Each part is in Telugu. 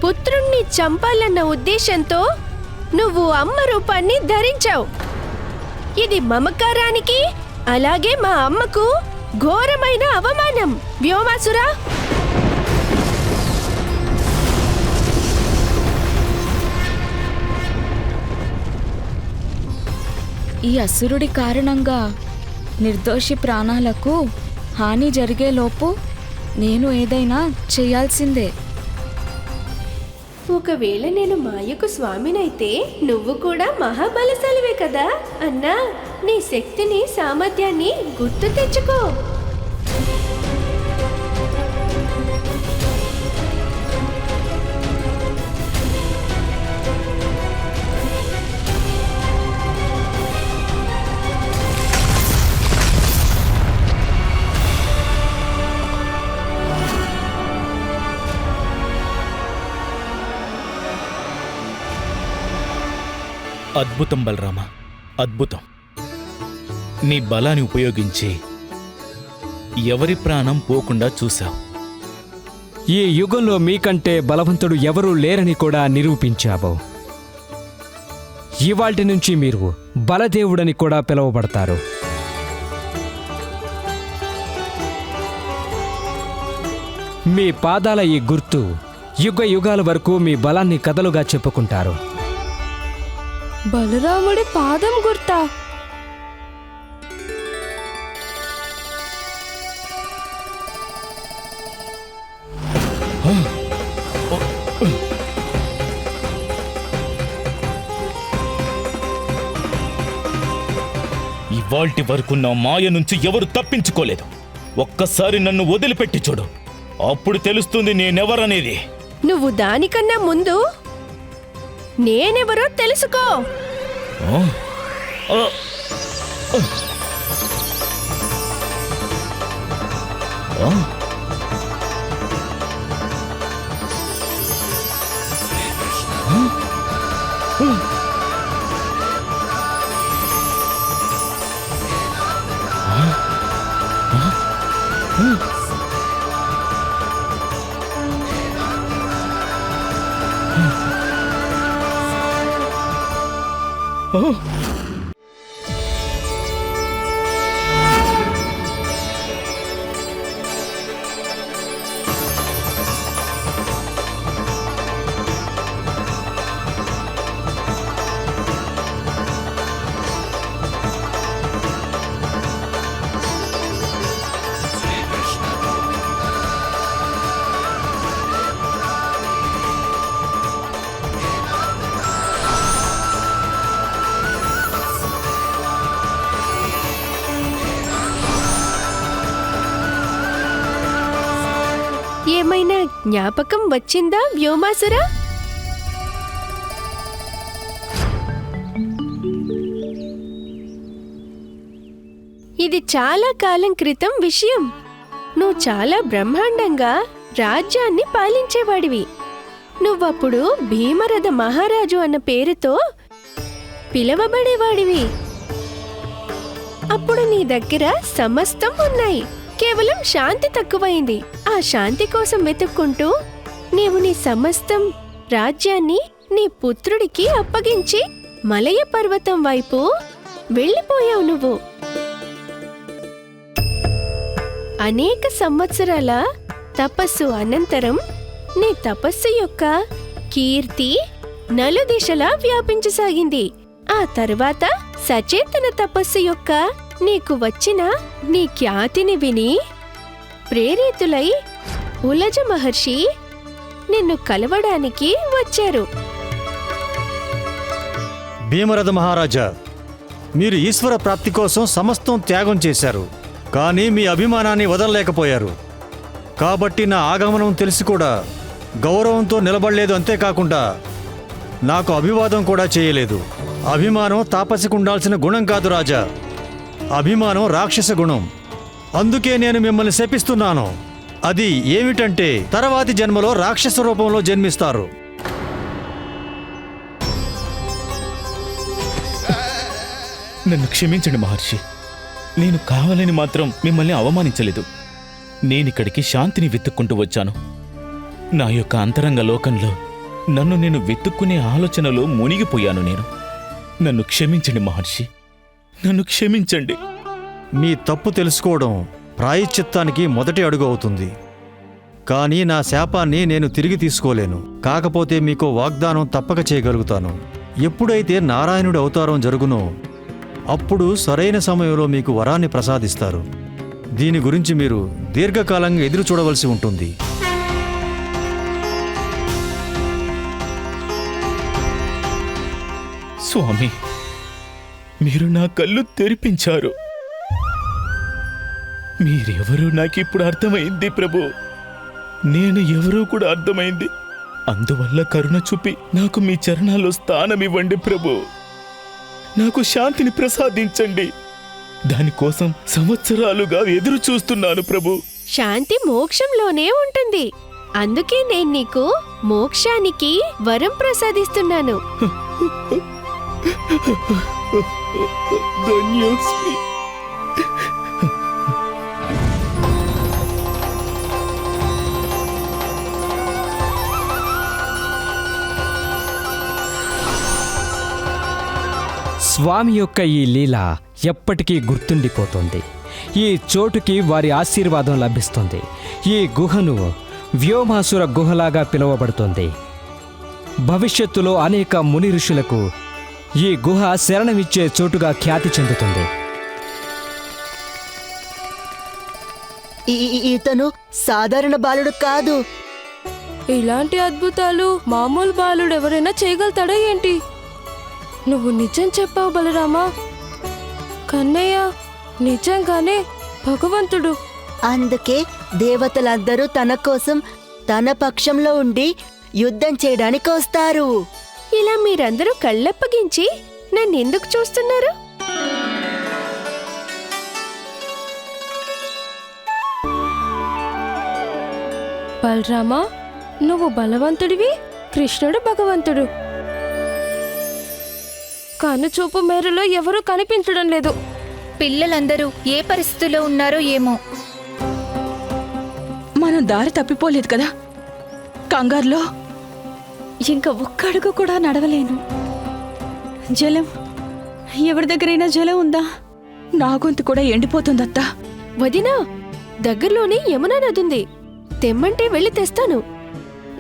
పుత్రుణ్ణి చంపాలన్న ఉద్దేశంతో నువ్వు అమ్మ రూపాన్ని ధరించావు. ఇది మమకారానికి అలాగే మా అమ్మకు ఘోరమైన అవమానం. వ్యోమాసురా, ఈ అసురుడి కారణంగా నిర్దోషి ప్రాణాలకు హాని జరిగేలోపు నేను ఏదైనా చేయాల్సిందే. ఒకవేళ నేను మాయకు స్వామినైతే నువ్వు కూడా మహాబలశాలివే కదా అన్నా. నీ శక్తిని, సామర్థ్యాన్ని గుర్తు తెచ్చుకో. అద్భుతం బలరామ, అద్భుతం. నీ బలాన్ని ఉపయోగించి ఎవరి ప్రాణం పోకుండా చూశావు. ఈ యుగంలో మీకంటే బలవంతుడు ఎవరూ లేరని కూడా నిరూపించావు. ఇవాల్టి నుంచి మీరు బలదేవుడని కూడా పిలువబడతారు. మీ పాదాల ఈ గుర్తు యుగ యుగాల వరకు మీ బలాన్ని కథలుగా చెప్పుకుంటారు. బలరాముడి పాదం గుర్తా? ఇవాల్టి వరకు నా మాయ నుంచి ఎవరు తప్పించుకోలేదు. ఒక్కసారి నన్ను వదిలిపెట్టి చూడు, అప్పుడు తెలుస్తుంది నేనెవరనేది. నువ్వు దానికన్నా ముందు నేనెవరో తెలుసుకో. ఏమైనా జ్ఞాపకం వచ్చిందా వ్యోమాసురా? ఇది చాలా కాలం క్రితం విషయం. నువ్వు చాలా బ్రహ్మాండంగా రాజ్యాన్ని పాలించేవాడివి. నువ్వప్పుడు భీమరథ మహారాజు అన్న పేరుతో పిలవబడేవాడివి. అప్పుడు నీ దగ్గర సమస్తం ఉన్నాయి, కేవలం శాంతి తక్కువైంది. ఆ శాంతి కోసం వెతుక్కుంటూ నీవు నీ సమస్తం రాజ్యాన్ని నీ పుత్రుడికి అప్పగించి మలయ పర్వతం వైపు వెళ్ళిపోయావు. నువ్వు అనేక సంవత్సరాల తపస్సు అనంతరం నీ తపస్సు యొక్క కీర్తి నలుదిశలా వ్యాపించసాగింది. ఆ తర్వాత సచేతన తపస్సు యొక్క నీకు వచ్చిన నీ ఖ్యాతిని విని ప్రేరితులై ఉలజ మహర్షి నిన్ను కలవడానికి వచ్చారు. భీమరథ మహారాజా, మీరు ఈశ్వర ప్రాప్తి కోసం సమస్తం త్యాగం చేశారు, కానీ మీ అభిమానాన్ని వదలలేకపోయారు. కాబట్టి నా ఆగమనం తెలిసి కూడా గౌరవంతో నిలబడలేదు. అంతేకాకుండా నాకు అభివాదం కూడా చేయలేదు. అభిమానం తాపసికి ఉండాల్సిన గుణం కాదు రాజా, అభిమానం రాక్షస గుణం. అందుకే నేను మిమ్మల్ని శపిస్తున్నాను. అది ఏమిటంటే తర్వాతి జన్మలో రాక్షస రూపంలో జన్మిస్తారు. నన్ను క్షమించండి మహర్షి, నేను కావాలని మాత్రం మిమ్మల్ని అవమానించలేదు. నేనిక్కడికి శాంతిని వెతుక్కుంటూ వచ్చాను. నా యొక్క అంతరంగ లోకంలో నన్ను నేను వెతుక్కునే ఆలోచనలో మునిగిపోయాను నేను. నన్ను క్షమించండి మహర్షి, నన్ను క్షమించండి. మీ తప్పు తెలుసుకోవడం ప్రాయశ్చిత్తానికి మొదటి అడుగు అవుతుంది. కానీ నా శాపాన్ని నేను తిరిగి తీసుకోలేను. కాకపోతే మీకు వాగ్దానం తప్పక చేయగలుగుతాను. ఎప్పుడైతే నారాయణుడి అవతారం జరుగునో అప్పుడు సరైన సమయంలో మీకు వరాన్ని ప్రసాదిస్తారు. దీని గురించి మీరు దీర్ఘకాలంగా ఎదురు చూడవలసి ఉంటుంది. స్వామి, మీరు నా కళ్ళు తెరిపించారు. మీరెవరో నాకిప్పుడు అర్థమైంది ప్రభు. నేను ఎవరో కూడా అర్థమైంది. అందువల్ల కరుణ చూపి నాకు మీ చరణాల్లో స్థానమివ్వండి ప్రభు. నాకు శాంతిని ప్రసాదించండి. దానికోసం సంవత్సరాలుగా ఎదురు చూస్తున్నాను ప్రభు. శాంతి మోక్షంలోనే ఉంటుంది. అందుకే నేను నీకు మోక్షానికి వరం ప్రసాదిస్తున్నాను. ధన్యోస్మి. స్వామి యొక్క ఈ లీల ఎప్పటికీ గుర్తుండిపోతుంది. ఈ చోటుకి వారి ఆశీర్వాదం లభిస్తుంది. ఈ గుహను వ్యోమాసుర గుహలాగా పిలువబడుతుంది. భవిష్యత్తులో అనేక ముని ఋషులకు ఈ గుహ శరణమిచ్చే చోటుగా ఖ్యాతి చెందుతుంది. ఇతను సాధారణ బాలుడు కాదు. ఇలాంటి అద్భుతాలు మామూలు బాలుడు ఎవరైనా చేయగలుగుతాడా ఏంటి? నువ్వు నిజం చెప్పావు బలరామా. కన్నయ్య నిజంగానే భగవంతుడు. అందుకే దేవతలందరూ తన కోసం తన పక్షంలో ఉండి యుద్ధం చేయడానికి వస్తారు. ఇలా మీరందరూ కళ్ళప్పగించి నన్నెందుకు చూస్తున్నారు? బలరామా, నువ్వు బలవంతుడివి, కృష్ణుడు భగవంతుడు. కనుచూపు మేరలో ఎవరూ కనిపించడం లేదు. పిల్లలందరూ ఏ పరిస్థితిలో ఉన్నారో ఏమో. మనం దారి తప్పిపోలేదు కదా. కంగారులో ఇంకా ఒక్క అడుగు కూడా నడవలేను. జలం, ఎవరి దగ్గరైనా జలం ఉందా? నా గొంతు కూడా ఎండిపోతుందత్తా. వదినా, దగ్గరలోనే యమునా నదుంది. తెమ్మంటే వెళ్ళి తెస్తాను.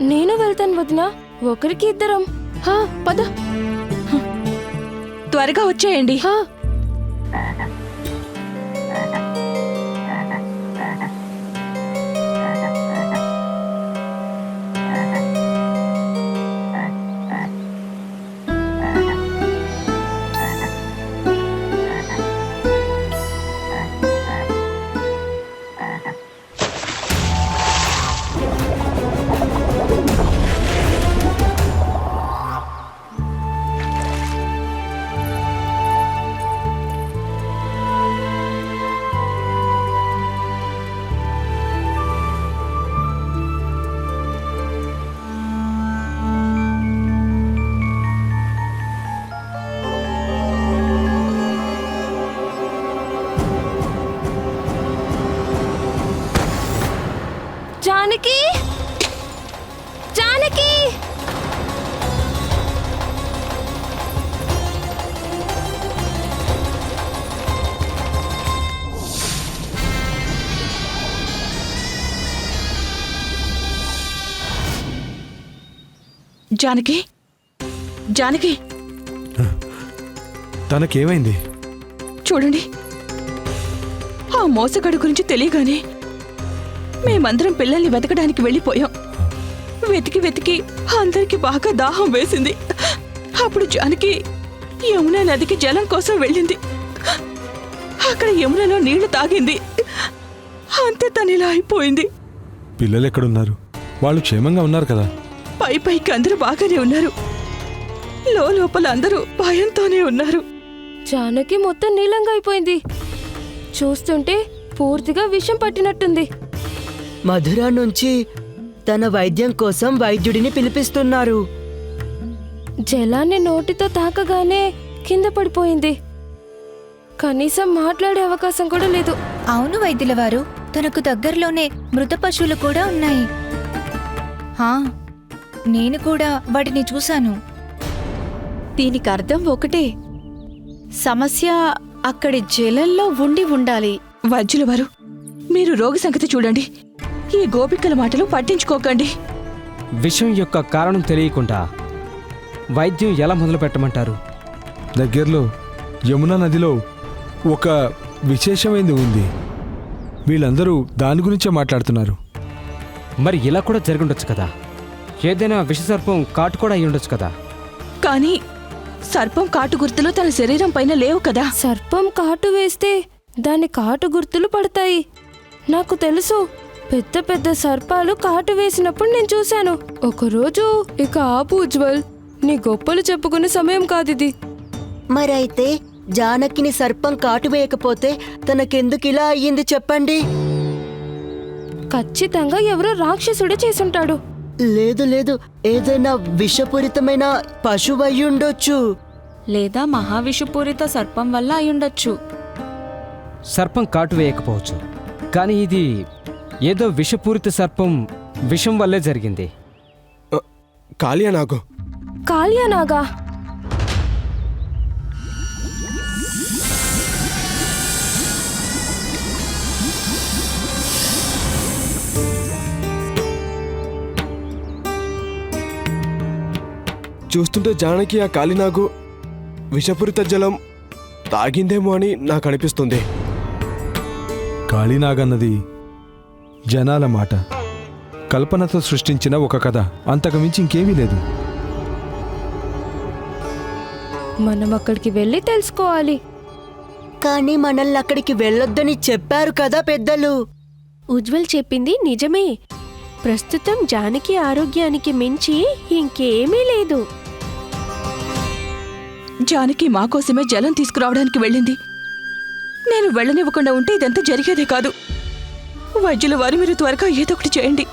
నేను వెళ్తాను వదినా, ఒకరికి ఇద్దరం. హా, పద. త్వరగా వచ్చేయండి. హా. జానకి, జానకి! జానకి, జానకి, తనకేమైంది? చూడండి. ఆ మోసగాడు గురించి తెలియగానే మేమందరం పిల్లల్ని వెతకడానికి వెళ్ళిపోయాం. వెతికి వెతికి అందరికి బాగా దాహం వేసింది. అప్పుడు జానకి యమునా నదికి జలం కోసం వెళ్ళింది. అక్కడ యమునలో నీళ్లు తాగింది. అంతే తనిలా అయిపోయింది. పిల్లలెక్కడున్నారు? వాళ్ళు క్షేమంగా ఉన్నారు కదా? పై పైకి అందరూ బాగానే ఉన్నారు. లోపల అందరూ భయంతోనే ఉన్నారు. జానకి మొత్తం నీలంగా అయిపోయింది. చూస్తుంటే పూర్తిగా విషం పట్టినట్టుంది. మధుర నుంచి తన వైద్యం కోసం వైద్యుడిని పిలిపిస్తున్నారు. జలాన్ని నోటితో తాకగానే కింద పడిపోయింది. కనీసం మాట్లాడే అవకాశం కూడా లేదు. అవును వైద్యుల వారు, తనకు దగ్గరలోనే మృత పశువులు కూడా ఉన్నాయి. నేను కూడా వాటిని చూశాను. దీనికి అర్థం ఒకటే, సమస్య అక్కడి జలంలో ఉండి ఉండాలి. వైద్యుల వారు, మీరు రోగి సంగతి చూడండి. ఈ గోపికల మాటలు పట్టించుకోకండి. విషయం యొక్క కారణం తెలియకుండా వైద్యం ఎలా మొదలు పెట్టమంటారు? దగ్గరలో యమునా నదిలో ఒక విశేషమైనది ఉంది. వీళ్ళందరూ దాని గురించే మాట్లాడుతున్నారు. మరి ఇలా కూడా జరుగుండొచ్చు కదా. ఏదైనా విషసర్పం కాటు కూడా అయి ఉండొచ్చు కదా. కానీ సర్పం కాటు గుర్తులు తన శరీరం పైన లేవు కదా. సర్పం కాటు వేస్తే దాని కాటు గుర్తులు పడతాయి. నాకు తెలుసు, పెద్ద పెద్ద సర్పాలు కాటు వేసినప్పుడు నేను చూశాను. ఒకరోజు ఇక ఆపు ఉజ్వల్, నీ గొప్పలు చెప్పుకునే సమయం కాదిది. మరైతే జానకిని సర్పం కాటు వేయకపోతే తనకెందుకు ఇలా అయ్యింది చెప్పండి? ఖచ్చితంగా ఎవరో రాక్షసుడే చేసుంటాడు. లేదు లేదు, ఏదైనా విషపూరితమైన పశువు అయ్యుండొచ్చు. లేదా మహావిషపూరిత సర్పం వల్ల అయ్యుండొచ్చు. సర్పం కాటు వేయకపోవచ్చు, కానీ ఇది ఏదో విషపూరిత సర్పం విషం వల్లే జరిగింది. కాళియానాగు. కాళ్యానాగా? చూస్తుంటే జానకి ఆ కాళినాగు విషపూరిత జలం తాగిందేమో అని నాకు అనిపిస్తుంది. కాళీనాగన్నది జనాల మాట, కల్పనతో సృష్టించిన ఒక కథ, అంతకుమించి ఇంకేమీ లేదు. మనం అక్కడికి వెళ్ళి తెలుసుకోవాలి. కానీ మనల్ని అక్కడికి వెళ్ళొద్దని చెప్పారు కదా పెద్దలు. ఉజ్వల్ చెప్పింది నిజమే. ప్రస్తుతం జానకి ఆరోగ్యానికి మించి ఇంకేమీ లేదు. జానకి మా కోసమే జలం తీసుకురావడానికి వెళ్ళింది. నేను వెళ్ళనివ్వకుండా ఉంటే ఇదంతా జరిగేదే కాదు. వైద్యుల వారు, మీరు త్వరగా ఏదో ఒకటి చేయండి.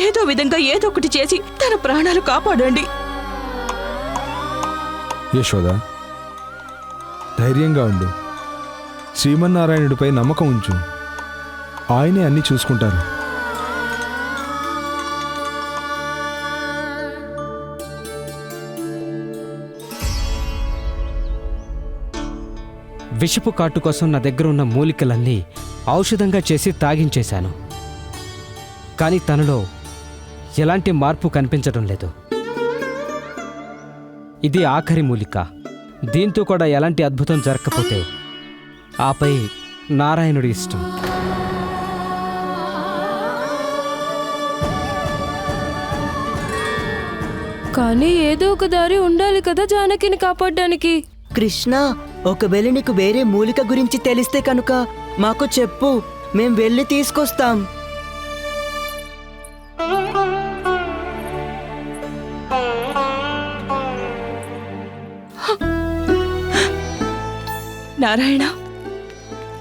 ఏదో విధంగా ఏదో ఒకటి చేసి తన ప్రాణాలు కాపాడండి. యశోద, ధైర్యంగా ఉండు. శ్రీమన్నారాయణుడిపై నమ్మకం ఉంచు. ఆయనే అన్నీ చూసుకుంటారు. విషపు కాటు కోసం నా దగ్గర ఉన్న మూలికలన్నీ ఔషధంగా చేసి తాగించేశాను. కానీ తనలో ఎలాంటి మార్పు కనిపించడం లేదు. ఇది ఆఖరి మూలిక. దీంతో కూడా ఎలాంటి అద్భుతం జరగకపోతే ఆపై నారాయణుడి ఇష్టం. కానీ ఏదో ఒక దారి ఉండాలి కదా జానకిని కాపాడడానికి. కృష్ణ, ఒకవేళ నీకు వేరే మూలిక గురించి తెలిస్తే కనుక మాకు చెప్పు, మేం వెళ్ళి తీసుకొస్తాం. నారాయణ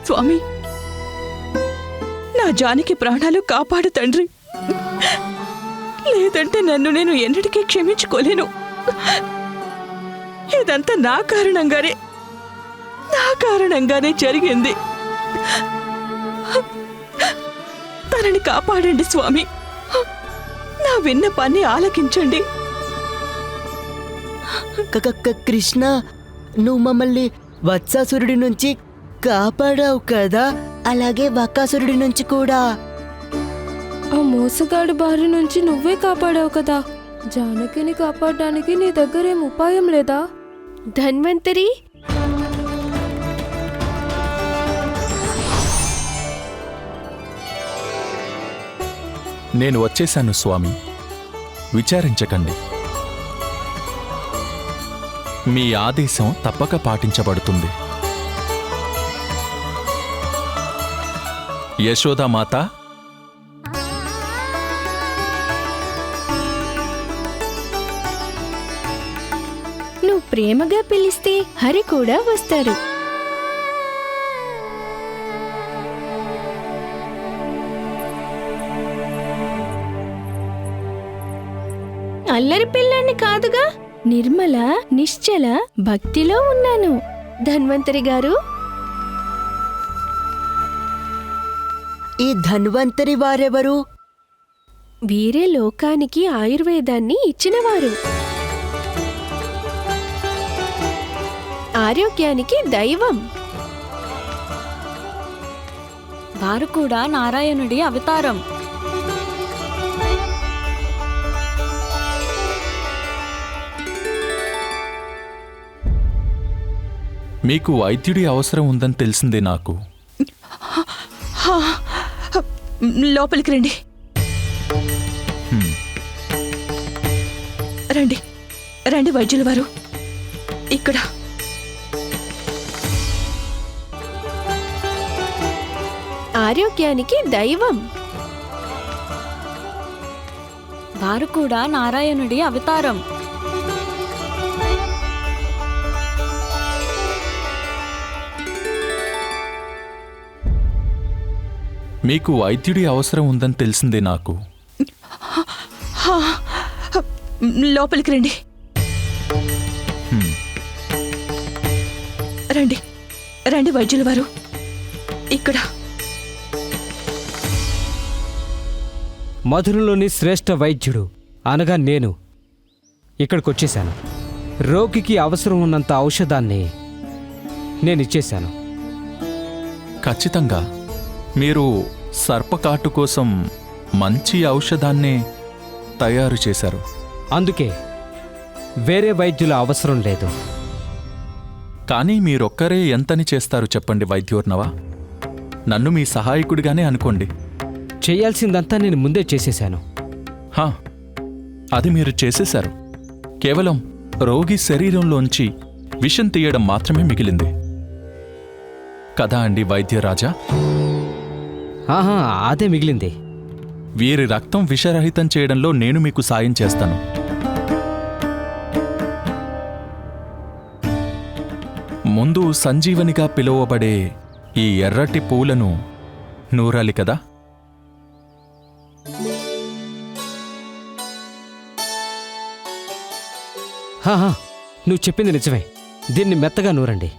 స్వామి, నా జానకి ప్రాణాలు కాపాడు తండ్రి. లేదంటే నన్ను నేను ఎన్నటికీ క్షమించుకోలేను. ఇదంతా నా కారణంగానే జరిగింది. తనని కాపాడండి స్వామి. నా విన్నపాన్ని ఆలకించండి. కృష్ణ, నువ్వు మమ్మల్ని వత్సాసురుడి నుంచి కాపాడావు కదా, అలాగే బకాసురుడి నుంచి కూడా. ఆ మోసగాడు బారి నుంచి నువ్వే కాపాడావు కదా. జానకిని కాపాడడానికి నీ దగ్గరేం ఉపాయం లేదా? ధన్వంతరి, నేను వచ్చేశాను స్వామి, విచారించకండి. మీ ఆదేశం తప్పక పాటించబడుతుంది. యశోదామాత, నువ్వు ప్రేమగా పిలిస్తే హరి కూడా వస్తారు. అల్లరి పిల్లాన్ని కాదుగా, నిర్మల నిశ్చల భక్తిలో ఉన్నాను. ధన్వంతరి గారు, ఈ ధన్వంతరి వారెవరు? వీరే లోకానికి ఆయుర్వేదాన్ని ఇచ్చినవారు. ఆరోగ్యానికి దైవం. వారు కూడా నారాయణుడి అవతారం. మీకు వైద్యుడి అవసరం ఉందని తెలిసిందే నాకు. లోపలికి రండి. రండి రండి వైద్యుల వారు. ఇక్కడ ఆరోగ్యానికి దైవం. వారు కూడా నారాయణుడి అవతారం. మీకు వైద్యుడి అవసరం ఉందని తెలిసిందే నాకు. లోపలికి రండి. రండి రండి వైద్యుల వారు. ఇక్కడ మధురలోని శ్రేష్ఠ వైద్యుడు అనగా నేను ఇక్కడికొచ్చేశాను. రోగికి అవసరం ఉన్నంత ఔషధాన్ని నేనిచ్చేశాను. ఖచ్చితంగా మీరు సర్పకాటు కోసం మంచి ఔషధాన్నే తయారు చేశారు. అందుకే వేరే వైద్యుల అవసరం లేదు. కానీ మీరొక్కరే ఎంతని చేస్తారు చెప్పండి వైద్యోర్నవా? నన్ను మీ సహాయకుడిగానే అనుకోండి. చేయాల్సిందంతా నేను ముందే చేసేశాను. హా, అది మీరు చేసేశారు. కేవలం రోగి శరీరంలోంచి విషం తీయడం మాత్రమే మిగిలింది కదా అండి వైద్యరాజా? ఆహా, అదే మిగిలింది. వీరి రక్తం విషరహితం చేయడంలో నేను మీకు సాయం చేస్తాను. ముందు సంజీవనిగా పిలువబడే ఈ ఎర్రటి పూలను నూరాలి కదా? హాహా, నువ్వు చెప్పింది నిజమే. దీన్ని మెత్తగా నూరండి.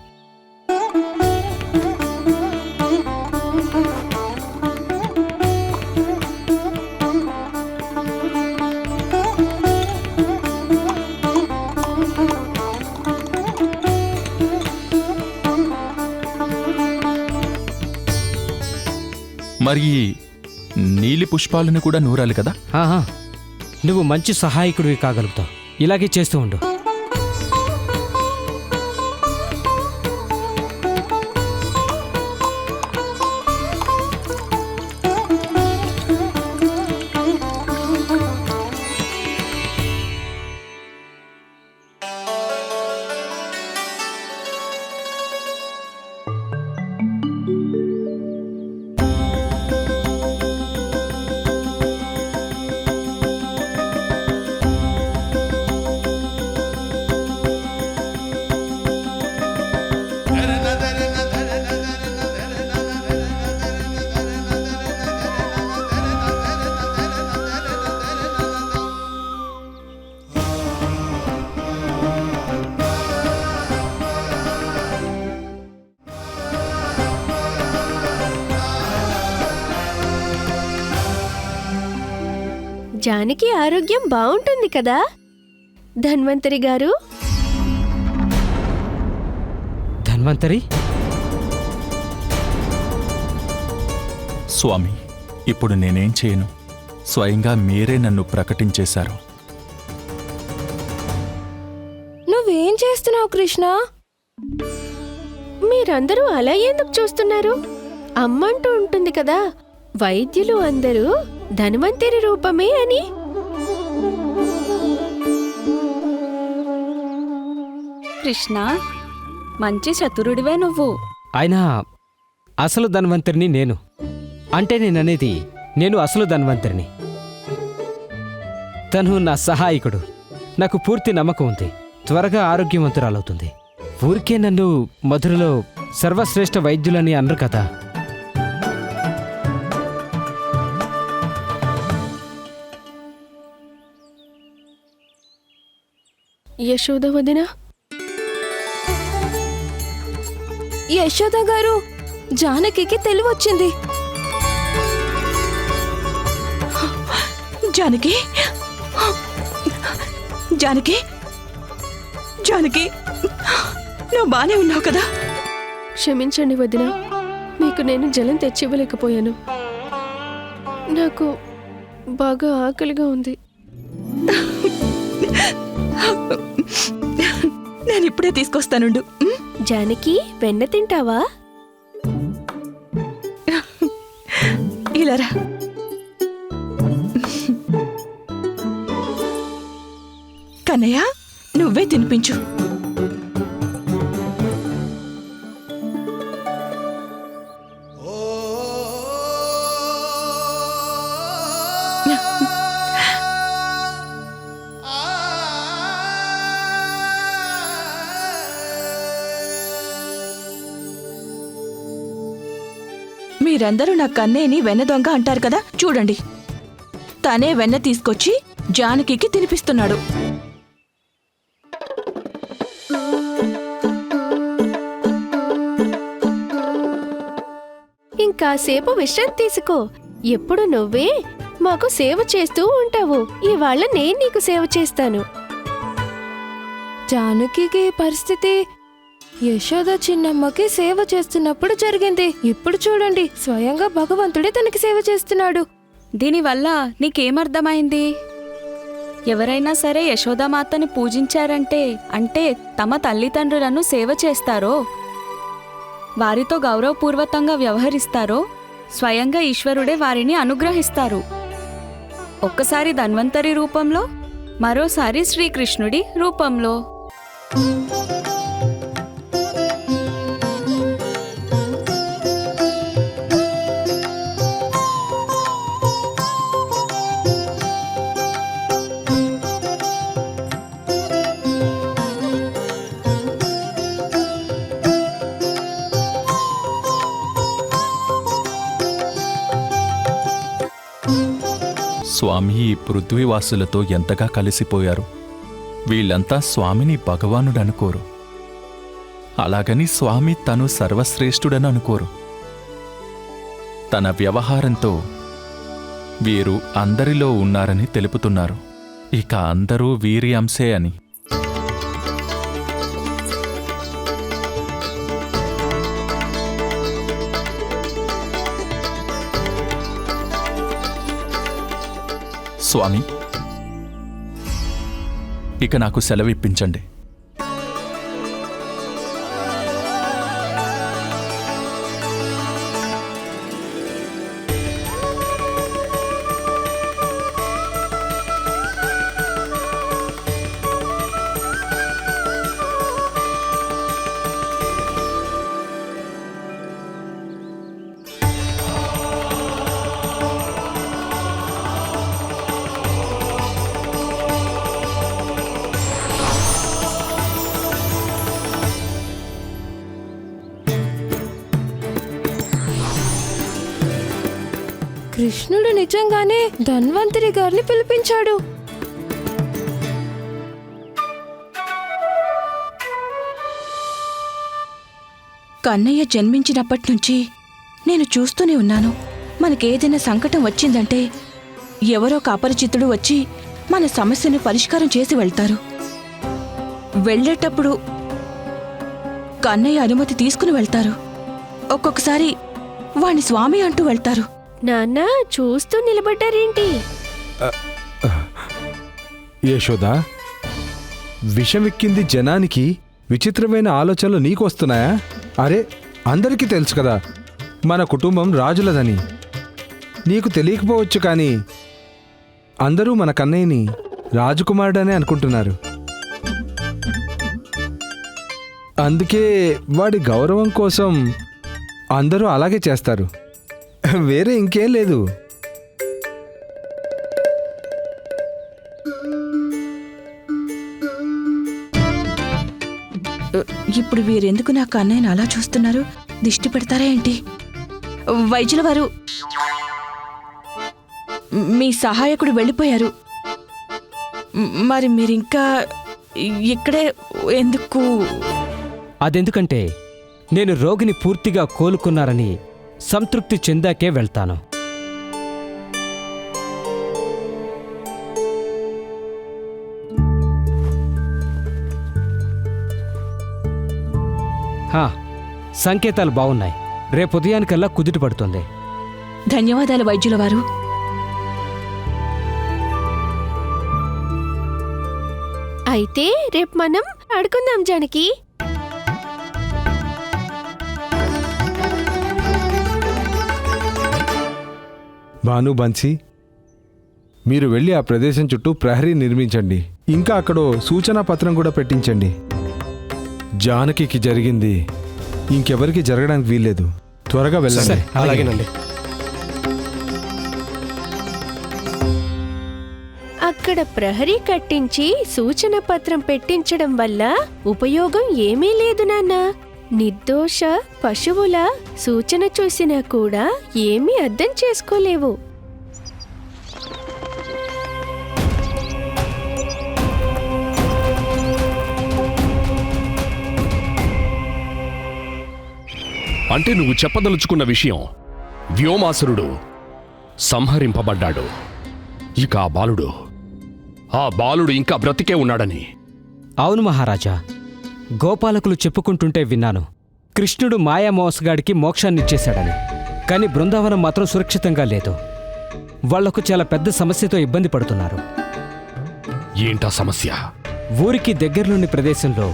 మరి నీలి పుష్పాలను కూడా నూరాలి కదా? ఆహా, నువ్వు మంచి సహాయకుడివి కాగలుగుతావు. ఇలాగే చేస్తూ ఉండు. జానకి ఆరోగ్యం బావుంటుంది కదా ధన్వంతరి గారు? ధన్వంతరి? స్వామి, ఇప్పుడు నేనేం చేయను? స్వయంగా మీరే నన్ను ప్రకటించేశారు. నువ్వేం చేస్తున్నావు కృష్ణ? మీరందరూ అలా ఎందుకు చూస్తున్నారు? అమ్మంటూ ఉంటుంది కదా వైద్యులు అందరూ ధన్వంతరి రూపమే అని. కృష్ణ, మంచి చతురుడివే నువ్వు. అయినా అసలు ధన్వంతరిని నేను. అంటే నేననేది నేను అసలు ధన్వంతరిని. తను నా సహాయకుడు. నాకు పూర్తి నమ్మకం ఉంది త్వరగా ఆరోగ్యవంతురాలవుతుంది. ఊరికే నన్ను మధురలో సర్వశ్రేష్ఠ వైద్యులని అనరు కదా. యశోద వదిన, యశోద గారు, జానకికి తెలివొచ్చింది. జానకి జానకి జానకి నువ్వు బానే ఉన్నావు కదా? క్షమించండి వదిన, మీకు నేను జలం తెచ్చివ్వలేకపోయాను. నాకు బాగా ఆకలిగా ఉంది. నేను ఇప్పుడే తీసుకొస్తానుండు. జానకి, వెన్న తింటావా? ఇలారా. కన్నయ్య, నువ్వే తినిపించు. మీరందరూ నా కన్నేని వెన్న దొంగ అంటారు కదా, చూడండి తనే వెన్న తీసుకొచ్చి జానకికి తినిపిస్తున్నాడు. ఇంకాసేపు విశ్రాంతి తీసుకో. ఎప్పుడు నువ్వే మాకు సేవ చేస్తూ ఉంటావు. ఇవాళ నేను నీకు సేవ చేస్తాను. జానకి పరిస్థితి యశోద చిన్నమ్మకి సేవ చేస్తున్నప్పుడు జరిగింది. ఇప్పుడు చూడండి, స్వయంగా భగవంతుడే తనకి సేవ చేస్తున్నాడు. దీనివల్ల నీకేమర్థమైంది? ఎవరైనా సరే యశోదామాతని పూజించారంటే అంటే తమ తల్లిదండ్రులను సేవ చేస్తారో, వారితో గౌరవపూర్వకంగా వ్యవహరిస్తారో స్వయంగా ఈశ్వరుడే వారిని అనుగ్రహిస్తారు. ఒక్కసారి ధన్వంతరి రూపంలో, మరోసారి శ్రీకృష్ణుడి రూపంలో. స్వామి ఈ పృథ్వీవాసులతో ఎంతగా కలిసిపోయారు. వీళ్ళంతా స్వామిని భగవానుడనుకోరు. అలాగని స్వామి తను సర్వశ్రేష్ఠుడని అనుకోరు. తన వ్యవహారంతో వీరు అందరిలో ఉన్నారని తెలుపుతున్నారు. ఇక అందరూ వీరి అంశే అని. స్వామి, ఇక నాకు సెలవిప్పించండి. కృష్ణుడు నిజంగానే ధన్వంతరి గారిని పిలిపించాడు. కన్నయ్య జన్మించినప్పటి నుంచి నేను చూస్తూనే ఉన్నాను. మనకేదైనా సంకటం వచ్చిందంటే ఎవరో ఒక అపరిచితుడు వచ్చి మన సమస్యను పరిష్కారం చేసి వెళ్తారు. వెళ్ళేటప్పుడు కన్నయ్య అనుమతి తీసుకుని వెళ్తారు. ఒక్కొక్కసారి వాణ్ణి స్వామి అంటూ వెళ్తారు. నాన్న, చూస్తూ నిలబడ్డారేంటి? యశోదా, విషమెక్కింది జనానికి, విచిత్రమైన ఆలోచనలు నీకొస్తున్నాయా? అరే, అందరికీ తెలుసు కదా మన కుటుంబం రాజులదని. నీకు తెలియకపోవచ్చు, కానీ అందరూ మన కన్నయ్యని రాజకుమారుడనే అనుకుంటున్నారు. అందుకే వాడి గౌరవం కోసం అందరూ అలాగే చేస్తారు. వేరే ఇంకేం లేదు. ఇప్పుడు వీరెందుకు నా కన్నయ్యను అలా చూస్తున్నారు? దిష్టి పెడతారా ఏంటి? వైద్యుల వారు, మీ సహాయకుడు వెళ్ళిపోయారు. మరి మీరింకా ఇక్కడే ఎందుకు? అదెందుకంటే నేను రోగిని పూర్తిగా కోలుకున్నారని సంతృప్తి చెందాకే వెళ్తాను. సంకేతాలు బాగున్నాయి. రేపు ఉదయానికల్లా కుదుట పడుతుంది. ధన్యవాదాలు వైద్యుల వారు. అయితే రేపు మనం ఆడుకుందాం జానకి. భాను, బన్సీ, మీరు వెళ్ళి ఆ ప్రదేశం చుట్టూ ప్రహరీ నిర్మించండి. ఇంకా అక్కడ సూచనా పత్రం కూడా పెట్టించండి. జానకి జరిగింది ఇంకెవరికి జరగడానికి వీల్లేదు. త్వరగా వెళ్ళండి. అలాగేనండి. అక్కడ ప్రహరీ కట్టించి సూచన పత్రం పెట్టించడం వల్ల ఉపయోగం ఏమీ లేదు నాన్న. నిర్దోష పశువుల సూచన చూసినా కూడా ఏమీ అర్థం చేసుకోలేవు. అంటే నువ్వు చెప్పదలుచుకున్న విషయం, వ్యోమాసురుడు సంహరింపబడ్డాడు. ఇక ఆ బాలుడు ఇంకా బ్రతికే ఉన్నాడని. అవును మహారాజా, గోపాలకులు చెప్పుకుంటుంటే విన్నాను. కృష్ణుడు మాయా మోసగాడికి మోక్షాన్నిచ్చేశాడని. కాని బృందావనం మాత్రం సురక్షితంగా లేదు. వాళ్లకు చాలా పెద్ద సమస్యతో ఇబ్బంది పడుతున్నారు. ఏంటా సమస్య? ఊరికి దగ్గరలోని ప్రదేశంలో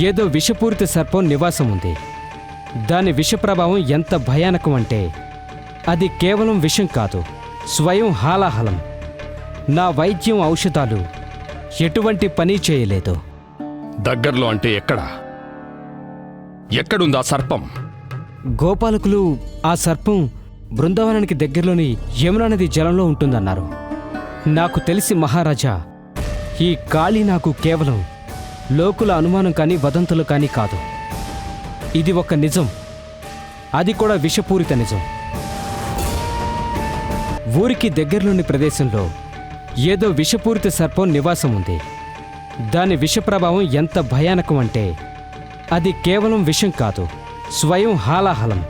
ఏదో విషపూరిత సర్పం నివాసం ఉంది. దాని విషప్రభావం ఎంత భయానకం అంటే అది కేవలం విషం కాదు, స్వయం హాలాహలం. నా వైద్యం ఔషధాలు ఎటువంటి పని చేయలేదు. దగ్గర్లో అంటే ఎక్కడుందా సర్పం? గోపాలకులు ఆ సర్పం బృందావనానికి దగ్గరలోని యమునా నది జలంలో ఉంటుందన్నారు. నాకు తెలిసి మహారాజా, ఈ కాళీ నాకు కేవలం లోకుల అనుమానం కానీ వదంతులు కానీ కాదు. ఇది ఒక నిజం, అది కూడా విషపూరిత నిజం. ఊరికి దగ్గరలోని ప్రదేశంలో ఏదో విషపూరిత సర్పం నివాసం ఉంది. దాని విషప్రభావం ఎంత భయానకం అంటే అది కేవలం విషం కాదు, స్వయం హాలాహలం.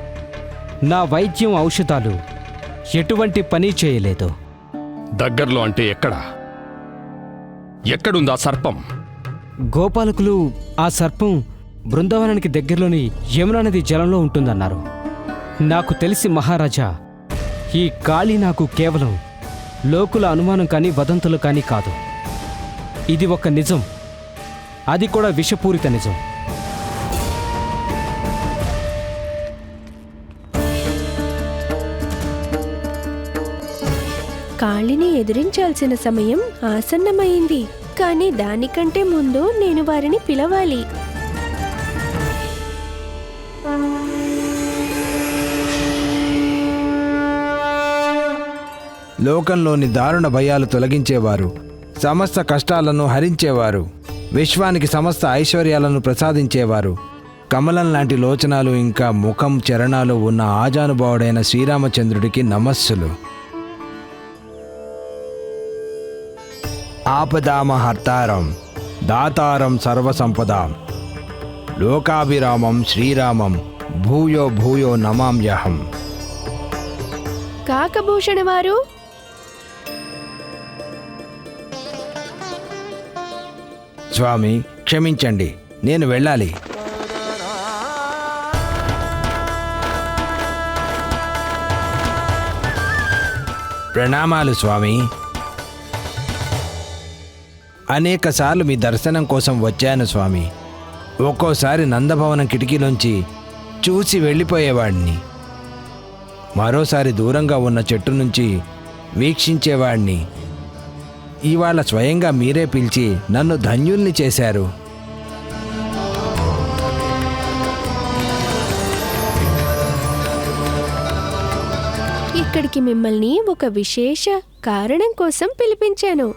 నా వైద్యం ఔషధాలు ఎటువంటి పని చేయలేదు. దగ్గర్లో అంటే ఎక్కడుందా సర్పం? గోపాలకులు ఆ సర్పం బృందావనానికి దగ్గరలోని యమునా నది జలంలో ఉంటుందన్నారు. నాకు తెలిసి మహారాజా, ఈ కాళీ నాకు కేవలం లోకుల అనుమానం కానీ వదంతులు కానీ కాదు. ఇది ఒక నిజం, అది కూడా విషపూరిత నిజం. కాళిని ఎదిరించాల్సిన సమయం ఆసన్నమైంది. కానీ దానికంటే ముందు నేను వారిని పిలవాలి. లోకంలోని దారుణ భయాలు తొలగించేవారు, సమస్త కష్టాలను హరించేవారు, విశ్వానికి సమస్త ఐశ్వర్యాలను ప్రసాదించేవారు, కమలం లాంటి లోచనాలు ఇంకా ముఖం చరణాలు ఉన్న ఆజానుభావుడైన శ్రీరామచంద్రుడికి నమస్సులు. ఆపదామహర్తారం దాతారం సర్వసంపదాం లోకాభిరామం శ్రీరామం భూయో భూయో నమామ్యహం. కాకభూషణ వారు, స్వామి క్షమించండి, నేను వెళ్ళాలి. ప్రణామాలు స్వామి. అనేకసార్లు మీ దర్శనం కోసం వచ్చాను స్వామి. ఒక్కోసారి నందభవనం కిటికీలోంచి చూసి వెళ్ళిపోయేవాడిని, మరోసారి దూరంగా ఉన్న చెట్టు నుంచి వీక్షించేవాడిని. ఇవాళ స్వయంగా మీరే పిలిచి నన్ను ధన్యుల్ని చేశారు. ఇక్కడికి మిమ్మల్ని ఒక విశేష కారణం కోసం పిలిపించాను.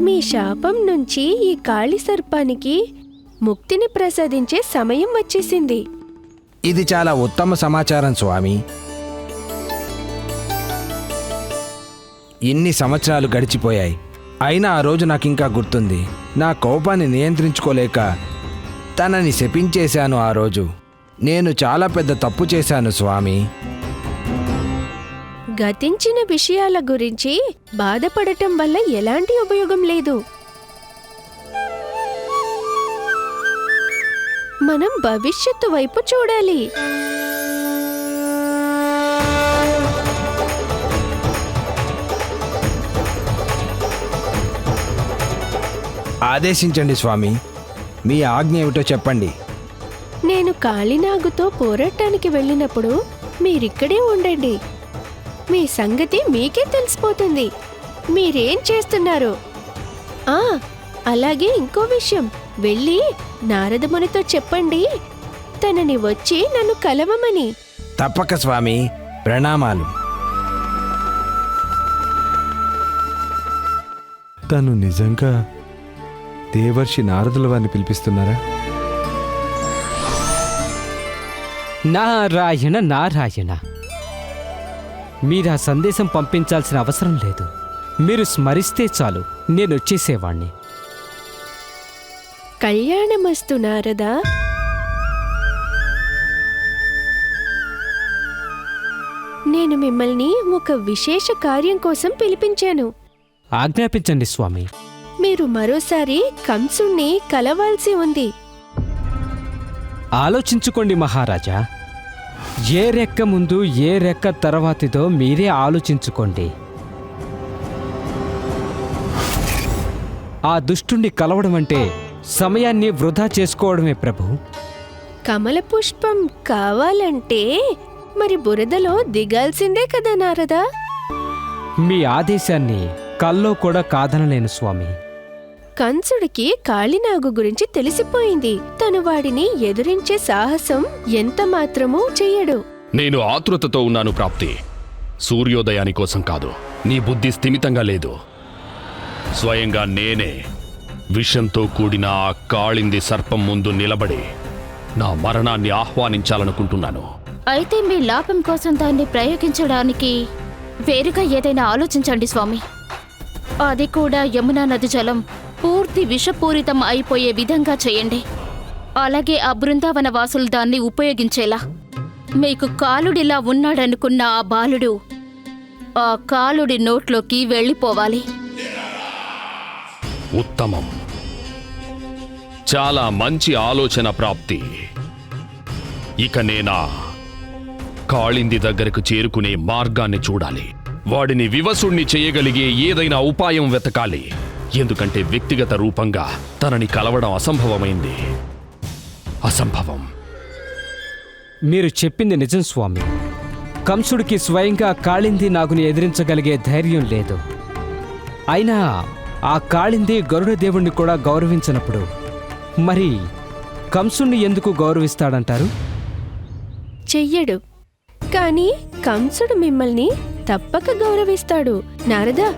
మీ శాపం నుంచి ఈ కాళీ సర్పానికి ముక్తిని ప్రసాదించే సమయం వచ్చేసింది. ఇది చాలా ఉత్తమ సమాచారం స్వామి. ఇన్ని సంవత్సరాలు గడిచిపోయాయి, అయినా ఆ రోజు నాకింకా గుర్తుంది. నా కోపాన్ని నియంత్రించుకోలేక తనని శపించేశాను. ఆ రోజు నేను చాలా పెద్ద తప్పు చేశాను స్వామి. గతించిన విషయాల గురించి బాధపడటం వల్ల ఎలాంటి ఉపయోగం లేదు. మనం భవిష్యత్తు వైపు చూడాలి. ఆదేశించండి స్వామి, మీ ఆజ్ఞ ఏమిటో చెప్పండి. నేను కాళీనాగుతో పోరాటానికి వెళ్ళినప్పుడు మీరిక్కడే ఉండండి. మీ సంగతి మీకే తెలిసిపోతుంది. మీరేం చేస్తున్నారు? అలాగే ఇంకో విషయం, వెళ్ళి నారదమునితో చెప్పండి తనని వచ్చి నన్ను కలవమని. తప్పక స్వామి, ప్రణామాలు. తను నిజంగా దేవర్షి నారదుల వారిని పిలిపిస్తున్నారా? నారాయణ నారాయణ. మీరు ఆ సందేశం పంపించాల్సిన అవసరం లేదు. మీరు స్మరిస్తే చాలు, నేను వచ్చేసేవాణ్ణి. కళ్యాణమస్తు నారదా. నేను మిమ్మల్ని ఒక విశేష కార్యం కోసం పిలిపించాను. ఆజ్ఞాపించండి స్వామి. మీరు మరోసారి కంసుణ్ణి కలవాల్సి ఉంది. ఆలోచించుకోండి మహారాజా. ఏ రెక్క ముందు ఏ రెక్క తర్వాతిదో మీరే ఆలోచించుకోండి. ఆ దుష్టుణ్ణి కలవడం అంటే సమయాన్ని వృధా చేసుకోవడమే ప్రభు. కమల పుష్పం కావాలంటే మరి బురదలో దిగాల్సిందే కదా నారదా. మీ ఆదేశాన్ని కల్లో కూడా కాదనలేను స్వామి. కంసుడికి కాళీనాగు గురించి తెలిసిపోయింది. తను వాడిని ఎదురించే సాహసం ఎంత మాత్రమూ చెయ్యడు. నేను ఆతృతతో ఉన్నాను ప్రాప్తి. సూర్యోదయాని కోసం కాదు. నీ బుద్ధి స్థిమితంగా లేదు. స్వయంగా నేనే విషంతో కూడిన ఆ కాళింది సర్పం ముందు నిలబడి నా మరణాన్ని ఆహ్వానించాలనుకుంటున్నాను. అయితే మీ లాభం కోసం దాన్ని ప్రయోగించడానికి వేరుగా ఏదైనా ఆలోచించండి స్వామి. అది కూడా యమునా నది జలం పూర్తి విషపూరితం అయిపోయే విధంగా చేయండి. అలాగే ఆ బృందావన వాసులు దాన్ని ఉపయోగించేలా. మీకు కాలుడిలా ఉన్నాడనుకున్న ఆ బాలుడు ఆ కాలుడి నోట్లోకి వెళ్ళిపోవాలి. ఉత్తమం. చాలా మంచి ఆలోచన ప్రాప్తి. ఇక నేనా కాళింది దగ్గరకు చేరుకునే మార్గాన్ని చూడాలి. వాడిని వివసుణ్ణి చేయగలిగే ఏదైనా ఉపాయం వెతకాలి. ఎందుకంటే వ్యక్తిగత రూపంగా తనని కలవడం అసంభవమైంది. అసంభవం. మీరు చెప్పింది నిజం స్వామి. కంసుడికి స్వయంగా కాళింది నాగుని ఎదిరించగలిగే ధైర్యం లేదు. అయినా ఆ కాళింది గరుడ దేవుణ్ణి కూడా గౌరవించినప్పుడు మరి కంసుణ్ణి ఎందుకు గౌరవిస్తాడంటారు? చెయ్యడు. కానీ కంసుడు మిమ్మల్ని తప్పక గౌరవిస్తాడు నారదా.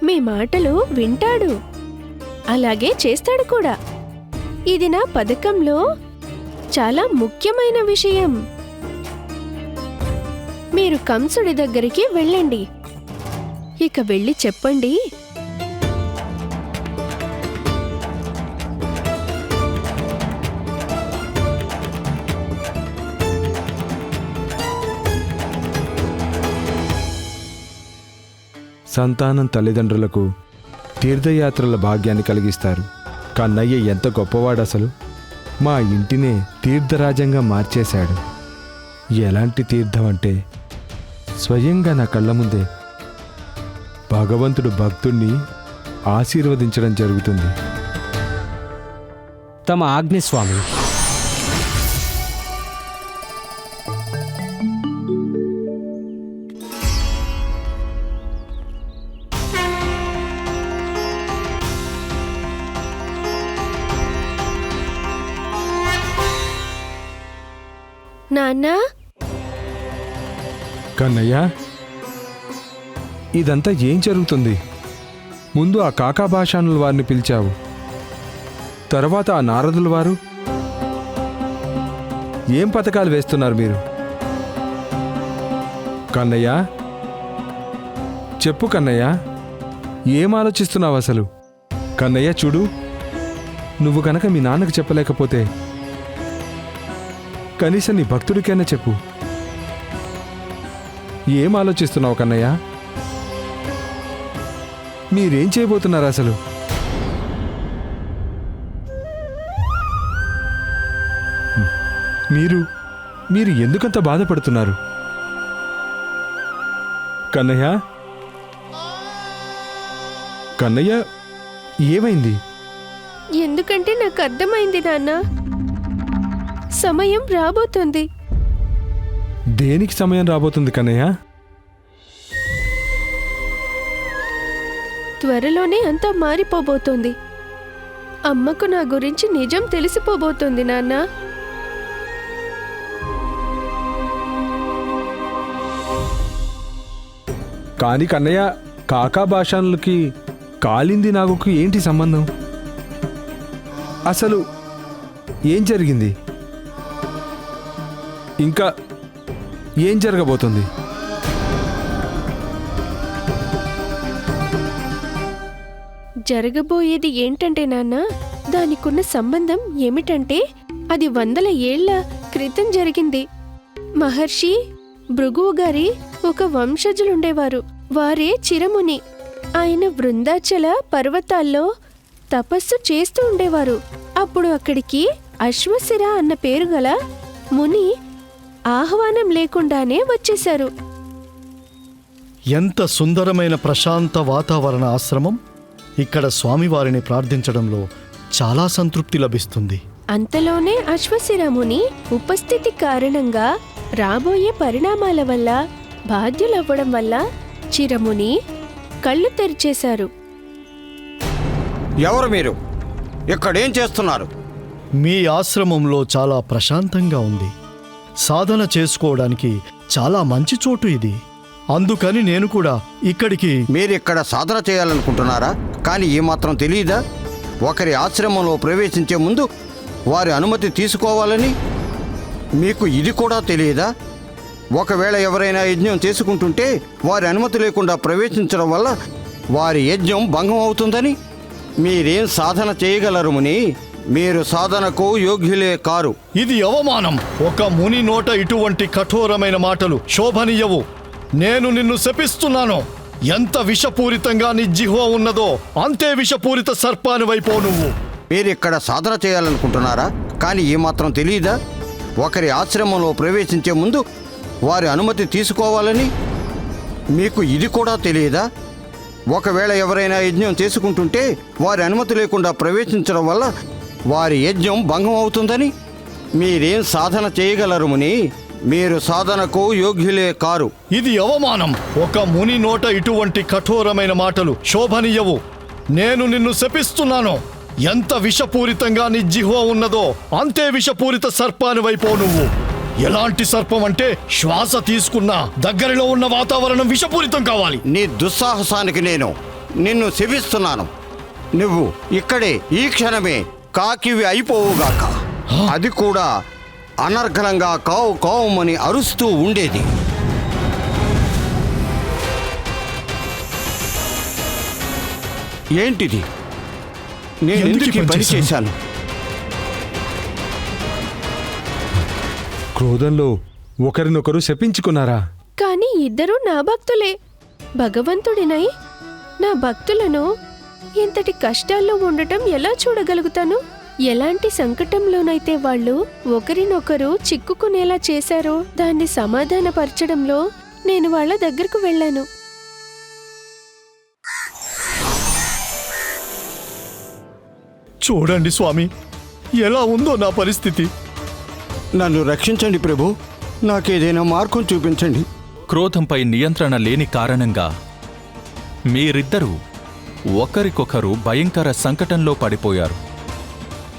మీ మాటలు వింటాడు, అలాగే చేస్తాడు కూడా. ఇది నా పథకంలో చాలా ముఖ్యమైన విషయం. మీరు కంసుడి దగ్గరికి వెళ్ళండి. ఇక వెళ్ళి చెప్పండి, సంతానం తల్లిదండ్రులకు తీర్థయాత్రల భాగ్యాన్ని కలిగిస్తారు. కన్నయ్య ఎంత గొప్పవాడసలు. మా ఇంటినే తీర్థరాజంగా మార్చేశాడు. ఎలాంటి తీర్థం అంటే స్వయంగా నా కళ్ళ ముందే భగవంతుడు భక్తుణ్ణి ఆశీర్వదించడం జరుగుతుంది. తమ ఆజ్ఞ స్వామి. నాన్నా. కన్నయ్య, ఇదంతా ఏం జరుగుతుంది? ముందు ఆ కాకా భాషానుల వారిని పిలిచావు, తర్వాత ఆ నారదుల వారు. ఏం పథకాలు వేస్తున్నారు మీరు? కన్నయ్య, చెప్పు కన్నయ్య, ఏం ఆలోచిస్తున్నావు అసలు? కన్నయ్య చూడు, నువ్వు కనుక మీ నాన్నకు చెప్పలేకపోతే కనీసం నీ భక్తుడికైనా చెప్పు. ఏం ఆలోచిస్తున్నావు కన్నయ్య? మీరేం చేయబోతున్నారు అసలు? మీరు ఎందుకంత బాధపడుతున్నారు? కన్నయ్య, కన్నయ్య, ఏమైంది? ఎందుకంటే నాకు అర్థమైంది నాన్న, సమయం రాబోతుంది. దేనికి సమయం రాబోతుంది కన్నయ్య? త్వరలోనే అంతా మారిపోబోతోంది. అమ్మకు నా గురించి నిజం తెలిసిపోబోతోంది నాన్న. కాని కన్నయ్య, కాకా భాషలకి కాలింది నాగుకు ఏంటి సంబంధం? అసలు ఏం జరిగింది? ఇంకా ఏం జరగబోతుంది? జరగబోయేది ఏంటంటే నాన్న, దానికున్న సంబంధం ఏమిటంటే అది 100 ఏళ్ల క్రితం జరిగింది. మహర్షి భృగువు గారి ఒక వంశజులుండేవారు. వారే చిరముని. ఆయన వృందాచల పర్వతాల్లో తపస్సు చేస్తూ ఉండేవారు. అప్పుడు అక్కడికి అశ్వశిర అన్న పేరు గల ముని ఆహ్వానం లేకుండానే వచ్చేశారు. ఎంత సుందరమైన ప్రశాంత వాతావరణ ఆశ్రమం! ఇక్కడ స్వామివారిని ప్రార్థించడంలో చాలా సంతృప్తి లభిస్తుంది. అంతలోనే అశ్వశిర ముని ఉపస్థితి కారణంగా రాబోయే పరిణామాల వల్ల బాధ్యులవ్వడం వల్ల చిరముని కళ్ళు తెరిచేశారు. ఎవరు మీరు? ఇక్కడేం చేస్తున్నారు? మీ ఆశ్రమంలో చాలా ప్రశాంతంగా ఉంది. సాధన చేసుకోవడానికి చాలా మంచి చోటు ఇది. అందుకని నేను కూడా ఇక్కడికి. మీరిక్కడ సాధన చేయాలనుకుంటున్నారా? కానీ ఏమాత్రం తెలియదా? ఒకరి ఆశ్రమంలో ప్రవేశించే ముందు వారి అనుమతి తీసుకోవాలని మీకు ఇది కూడా తెలియదా? ఒకవేళ ఎవరైనా యజ్ఞం చేసుకుంటుంటే వారి అనుమతి లేకుండా ప్రవేశించడం వల్ల వారి యజ్ఞం భంగం అవుతుందని. మీరేం సాధన చేయగలరు ముని? మీరు సాధనకు యోగ్యులే కారు. ఇది అవమానం. ఒక ముని నోట ఇటువంటి కఠోరమైన మాటలు శోభనీయవు. నేను నిన్ను శపిస్తున్నాను. ఎంత విషపూరితంగా నీ జిహ్వ ఉన్నదో అంతే విషపూరిత సర్పానివైపో నువ్వు. మీరిక్కడ సాధన చేయాలనుకుంటున్నారా? కానీ ఏమాత్రం తెలియదా? ఒకరి ఆశ్రమంలో ప్రవేశించే ముందు వారి అనుమతి తీసుకోవాలని మీకు ఇది కూడా తెలియదా? ఒకవేళ ఎవరైనా యజ్ఞం చేసుకుంటుంటే వారి అనుమతి లేకుండా ప్రవేశించడం వల్ల వారి యజ్ఞం భంగం అవుతుందని. మీరేం సాధన చేయగలరు ముని? మీరు సాధనకు యోగ్యులే కారు. ఇది అవమానం. ఒక ముని నోట ఇటువంటి కఠోరమైన మాటలు శోభనీయవు. నేను నిన్ను శపిస్తున్నాను. ఎంత విషపూరితంగా నీ జిహ్వ ఉన్నదో అంతే విషపూరిత సర్పానివైపో నువ్వు. ఎలాంటి సర్పం అంటే శ్వాస తీసుకున్నా దగ్గరలో ఉన్న వాతావరణం విషపూరితం కావాలి. నీ దుస్సాహసానికి నేను నిన్ను శపిస్తున్నాను. నువ్వు ఇక్కడే ఈ క్షణమే కాకివి అయిపోవుగాక. అది కూడా అనర్గళంగా కావు కావుమని అరుస్తూ ఉండేది. ఏంటిది? నేను ఎందుకు ఈ పని చేశాను? క్రోధంలో ఒకరినొకరు శపించుకున్నారా? కానీ ఇద్దరూ నా భక్తులే. భగవంతుడినై నా భక్తులను ఇంతటి కష్టాల్లో ఉండటం ఎలా చూడగలుగుతాను? ఎలాంటి సంకటంలోనైతే వాళ్ళు ఒకరినొకరు చిక్కుకునేలా చేశారో దాన్ని సమాధానపరచడంలో నేను వాళ్ళ దగ్గరకు వెళ్ళాను. చూడండి స్వామి, ఎలా ఉందో నా పరిస్థితి. నన్ను రక్షించండి ప్రభు. నాకేదైనా మార్గం చూపించండి. క్రోధంపై నియంత్రణ లేని కారణంగా మీరిద్దరూ ఒకరికొకరు భయంకర సంకటంలో పడిపోయారు.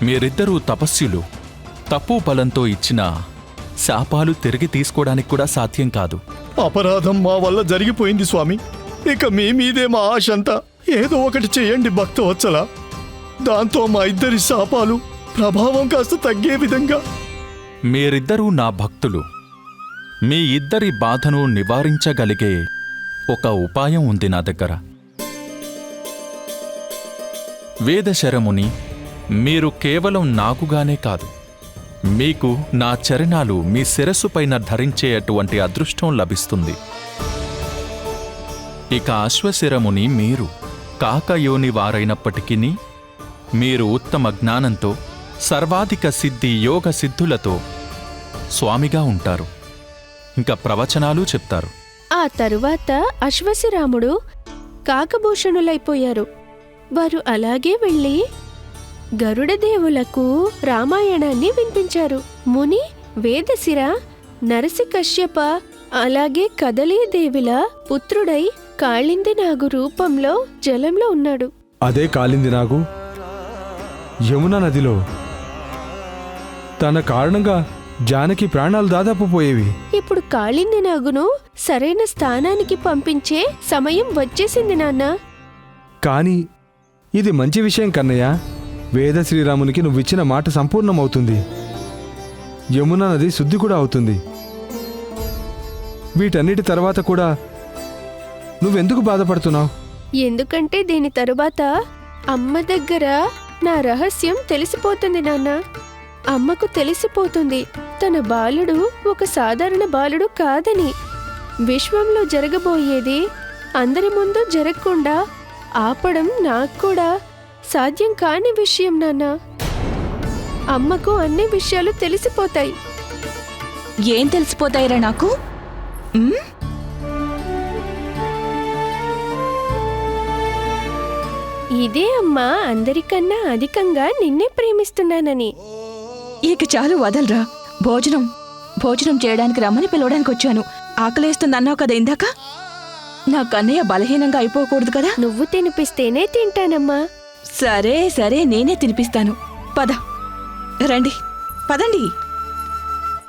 మీరిద్దరూ తపస్సులు. తప్పు బలంతో ఇచ్చిన శాపాలు తిరిగి తీసుకోవడానికి కూడా సాధ్యం కాదు. అపరాధం మా వల్ల జరిగిపోయింది స్వామి. ఇక మీ మీదే మా ఆశంతా. ఏదో ఒకటి చెయ్యండి భక్తవత్సల. దాంతో మా ఇద్దరి శాపాలు ప్రభావం కాస్త తగ్గే విధంగా. మీరిద్దరూ నా భక్తులు. మీ ఇద్దరి బాధను నివారించగలిగే ఒక ఉపాయం ఉంది నా దగ్గర. వేదశరముని, మీరు కేవలం నాకుగానే కాదు, మీకు నా చరణాలు మీ శిరస్సుపైన ధరించేటువంటి అదృష్టం లభిస్తుంది. ఇక అశ్వశిరముని మీరు కాకయోని వారైనప్పటికీ మీరు ఉత్తమ జ్ఞానంతో సర్వాధిక సిద్ధి యోగ సిద్ధులతో స్వామిగా ఉంటారు. ఇంకా ప్రవచనాలు చెప్తారు. ఆ తరువాత అశ్వశిరాముడు కాకభూషణులైపోయారు. వారు అలాగే వెళ్ళి గరుడదేవులకు రామాయణాన్ని వినిపించారు. ముని వేదశిర నరసికశ్యప అలాగే కదలీదేవిల పుత్రుడై కాళింది నాగు రూపంలో జలంలో ఉన్నాడు. అదే కాలింది నాగు యమునా నదిలో తన కారణంగా జానకి ప్రాణాలు దాదాపు పోయేవి. ఇప్పుడు కాళింది నాగును సరైన స్థానానికి పంపించే సమయం వచ్చేసింది నాన్న. కానీ ఇది మంచి విషయం కన్నయ్య. వేద శ్రీరామునికి నువ్విచ్చిన మాట సంపూర్ణమవుతుంది. యమునా నది శుద్ధి కూడా అవుతుంది. వీటన్నిటి తర్వాత కూడా నువ్వెందుకు బాధపడుతున్నావు? ఎందుకంటే దీని తరువాత అమ్మ దగ్గర నా రహస్యం తెలిసిపోతుంది నాన్న. అమ్మకు తెలిసిపోతుంది తన బాలుడు ఒక సాధారణ బాలుడు కాదని. విశ్వంలో జరగబోయేది అందరి ముందు జరగకుండా ఆపడం నాకు కూడా సాధ్యం కాని విషయం నాన్న. అమ్మకు అన్ని విషయాలు తెలిసిపోతాయి. ఏం తెలిసిపోతాయిరా నాకు? ఇదే అమ్మా అందరికన్నా అధికంగా నిన్నే ప్రేమిస్తున్నానని. ఇక చాలు వదలరా. భోజనం చేయడానికి రమ్మని పిలవడానికి వచ్చాను. ఆకలేస్తుంది అన్నావు కదా ఇందాక. నా కన్నయ్య బలహీనంగా అయిపోకూడదు కదా. నువ్వు తినిపిస్తేనే తింటానమ్మా. సరే సరే నేనే తినిపిస్తాను. పద రండి, పదండి.